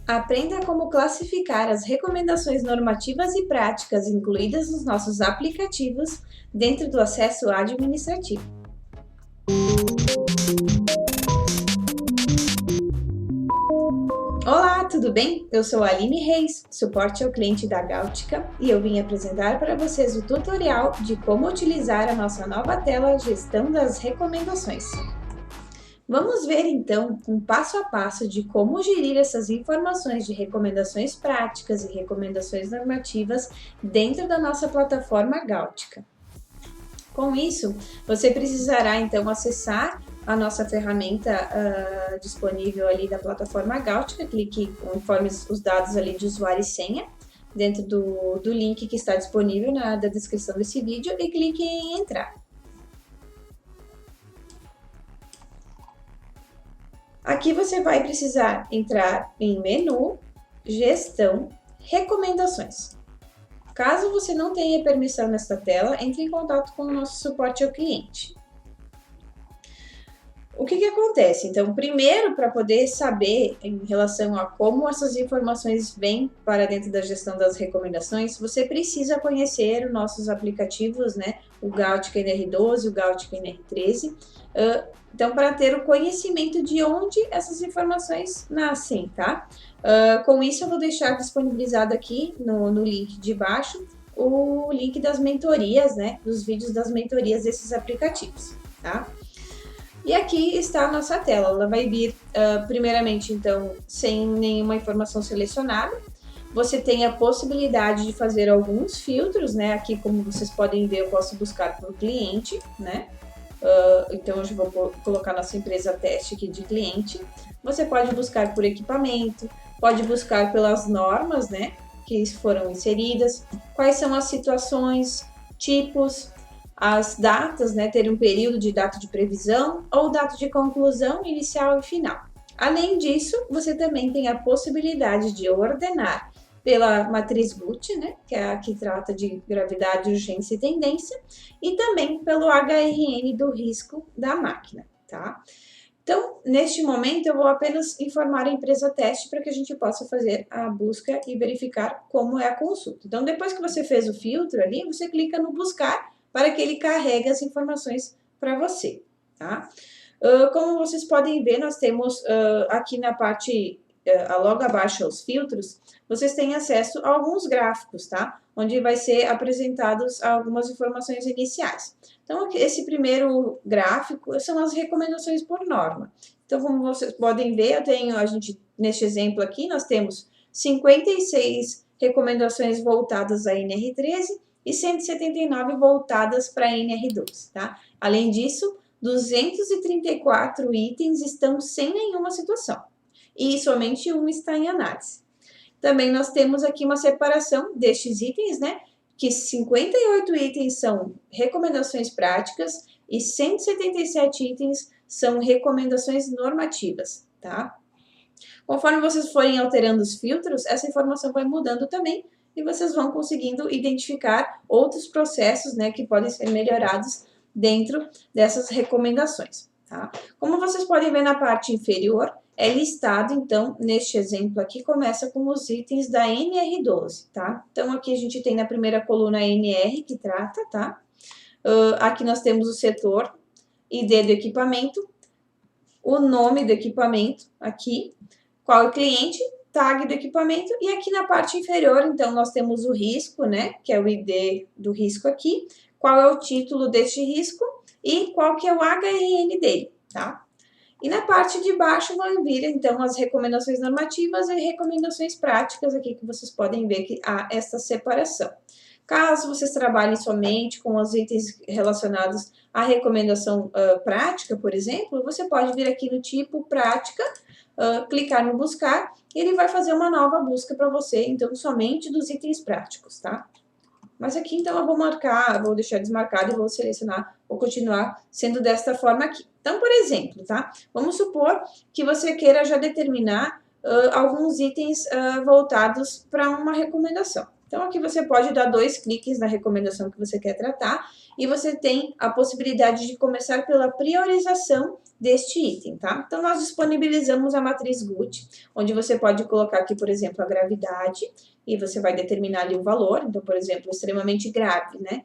Aprenda como classificar as recomendações normativas e práticas incluídas nos nossos aplicativos dentro do acesso administrativo. Olá, tudo bem? Eu sou a Aline Reis, suporte ao cliente da Gautica, e eu vim apresentar para vocês o tutorial de como utilizar a nossa nova tela Gestão das Recomendações. Vamos ver então um passo a passo de como gerir essas informações de recomendações práticas e recomendações normativas dentro da nossa plataforma Gautica. Com isso, você precisará então acessar a nossa ferramenta disponível ali da plataforma Gautica, clique conforme os dados ali de usuário e senha, dentro do link que está disponível na descrição desse vídeo e clique em entrar. Aqui você vai precisar entrar em menu, gestão, recomendações. Caso você não tenha permissão nesta tela, entre em contato com o nosso suporte ao cliente. O que acontece? Então, primeiro, para poder saber em relação a como essas informações vêm para dentro da gestão das recomendações, você precisa conhecer os nossos aplicativos, né? O Gautica NR12, o Gautica NR13. Então, para ter o conhecimento de onde essas informações nascem, tá? Com isso, eu vou deixar disponibilizado aqui no link de baixo o link das mentorias, né? Dos vídeos das mentorias desses aplicativos, tá? E aqui está a nossa tela, ela vai vir primeiramente então sem nenhuma informação selecionada. Você tem a possibilidade de fazer alguns filtros, né? Aqui, como vocês podem ver, eu posso buscar por cliente, né? Então eu já vou colocar nossa empresa teste aqui de cliente. Você pode buscar por equipamento, pode buscar pelas normas, né? Que foram inseridas, quais são as situações, tipos, as datas, né, ter um período de data de previsão ou data de conclusão inicial e final. Além disso, você também tem a possibilidade de ordenar pela matriz GUT, né, que é a que trata de gravidade, urgência e tendência, e também pelo HRN do risco da máquina, tá? Então, neste momento, eu vou apenas informar a empresa teste para que a gente possa fazer a busca e verificar como é a consulta. Então, depois que você fez o filtro ali, você clica no buscar para que ele carregue as informações para você, tá? Como vocês podem ver, nós temos aqui na parte, logo abaixo aos filtros, vocês têm acesso a alguns gráficos, tá? Onde vai ser apresentados algumas informações iniciais. Então, esse primeiro gráfico são as recomendações por norma. Então, como vocês podem ver, neste exemplo aqui, nós temos 56 recomendações voltadas à NR13 e 179 voltadas para a NR12, tá? Além disso, 234 itens estão sem nenhuma situação e somente um está em análise. Também nós temos aqui uma separação destes itens, né? Que 58 itens são recomendações práticas e 177 itens são recomendações normativas, tá? Conforme vocês forem alterando os filtros, essa informação vai mudando também e vocês vão conseguindo identificar outros processos, né, que podem ser melhorados dentro dessas recomendações, tá? Como vocês podem ver na parte inferior, é listado, então, neste exemplo aqui, começa com os itens da NR12, tá? Então, aqui a gente tem na primeira coluna a NR, que trata, tá? Aqui nós temos o setor, ID do equipamento, o nome do equipamento aqui, qual é o cliente, tag do equipamento, e aqui na parte inferior, então, nós temos o risco, né, que é o ID do risco aqui, qual é o título deste risco e qual que é o HRN dele, tá? E na parte de baixo vão vir, então, as recomendações normativas e recomendações práticas aqui, que vocês podem ver que há essa separação. Caso vocês trabalhem somente com os itens relacionados à recomendação prática, por exemplo, você pode vir aqui no tipo prática, clicar no buscar, e ele vai fazer uma nova busca para você, então, somente dos itens práticos, tá? Mas aqui, então, eu vou deixar desmarcado e vou selecionar, vou continuar sendo desta forma aqui. Então, por exemplo, tá? Vamos supor que você queira já determinar alguns itens voltados para uma recomendação. Então, aqui você pode dar 2 cliques na recomendação que você quer tratar e você tem a possibilidade de começar pela priorização deste item, tá? Então, nós disponibilizamos a matriz Gucci, onde você pode colocar aqui, por exemplo, a gravidade, e você vai determinar ali o valor, então, por exemplo, extremamente grave, né?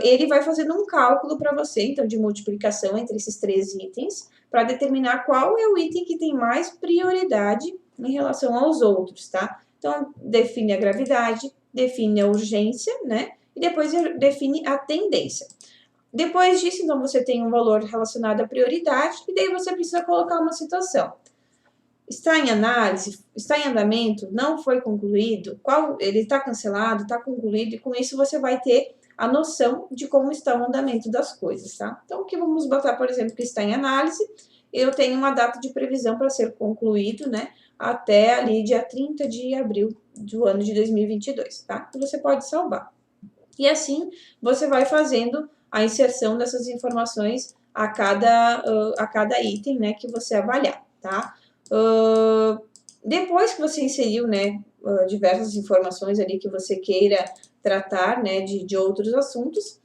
Ele vai fazendo um cálculo para você, então, de multiplicação entre esses 3 itens, para determinar qual é o item que tem mais prioridade em relação aos outros, tá? Então, define a gravidade, define a urgência, né? E depois define a tendência. Depois disso, então, você tem um valor relacionado à prioridade, e daí você precisa colocar uma situação. Está em análise? Está em andamento? Não foi concluído? Ele está cancelado? Está concluído? E com isso você vai ter a noção de como está o andamento das coisas, tá? Então, aqui vamos botar, por exemplo, que está em análise. Eu tenho uma data de previsão para ser concluído, né? Até ali dia 30 de abril do ano de 2022, tá? Então, você pode salvar. E assim, você vai fazendo a inserção dessas informações a cada item, né, que você avaliar, tá? Depois que você inseriu, né, diversas informações ali que você queira tratar, né, de outros assuntos,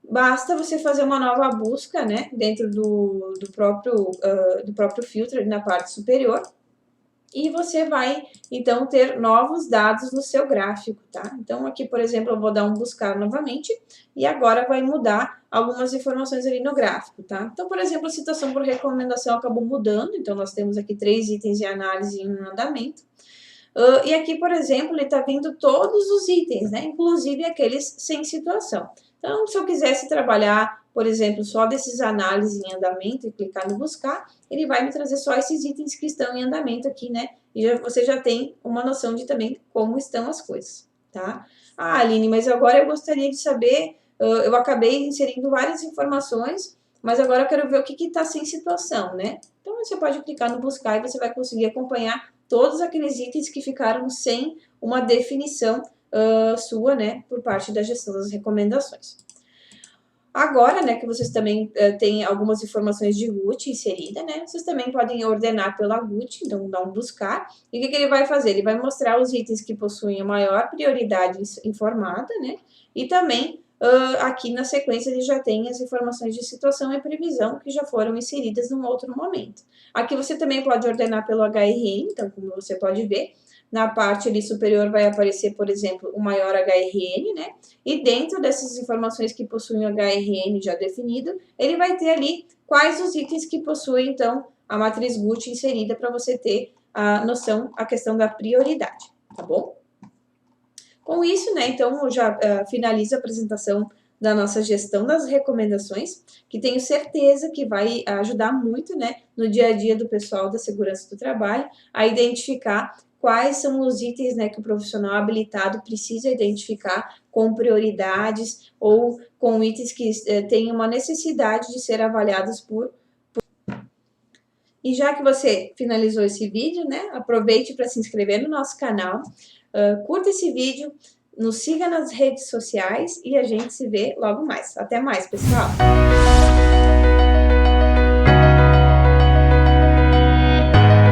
basta você fazer uma nova busca, né, dentro do próprio filtro ali na parte superior, e você vai, então, ter novos dados no seu gráfico, tá? Então, aqui, por exemplo, eu vou dar um buscar novamente, e agora vai mudar algumas informações ali no gráfico, tá? Então, por exemplo, a citação por recomendação acabou mudando, então nós temos aqui 3 itens de análise em andamento. E aqui, por exemplo, ele está vendo todos os itens, né? Inclusive aqueles sem situação. Então, se eu quisesse trabalhar, por exemplo, só desses análises em andamento e clicar no buscar, ele vai me trazer só esses itens que estão em andamento aqui, né? E você já tem uma noção de também como estão as coisas, tá? Ah, Aline, mas agora eu gostaria de saber, eu acabei inserindo várias informações, mas agora eu quero ver o que está sem situação, né? Então, você pode clicar no buscar e você vai conseguir acompanhar todos aqueles itens que ficaram sem uma definição sua, né, por parte da gestão das recomendações. Agora, né, que vocês também têm algumas informações de Gucci inserida, né, vocês também podem ordenar pela Gucci, então dá um buscar, e o que ele vai fazer? Ele vai mostrar os itens que possuem a maior prioridade informada, né, e também aqui na sequência ele já tem as informações de situação e previsão que já foram inseridas num outro momento. Aqui você também pode ordenar pelo HRN, então como você pode ver, na parte ali superior vai aparecer, por exemplo, o maior HRN, né? E dentro dessas informações que possuem o HRN já definido, ele vai ter ali quais os itens que possuem, então, a matriz Gucci inserida para você ter a noção, a questão da prioridade, tá bom? Com isso, né, então, eu já finalizo a apresentação da nossa gestão das recomendações, que tenho certeza que vai ajudar muito, né, no dia a dia do pessoal da segurança do trabalho, a identificar quais são os itens, né, que o profissional habilitado precisa identificar com prioridades ou com itens que têm uma necessidade de ser avaliados por... E já que você finalizou esse vídeo, né, aproveite para se inscrever no nosso canal, curta esse vídeo, nos siga nas redes sociais e a gente se vê logo mais. Até mais, pessoal!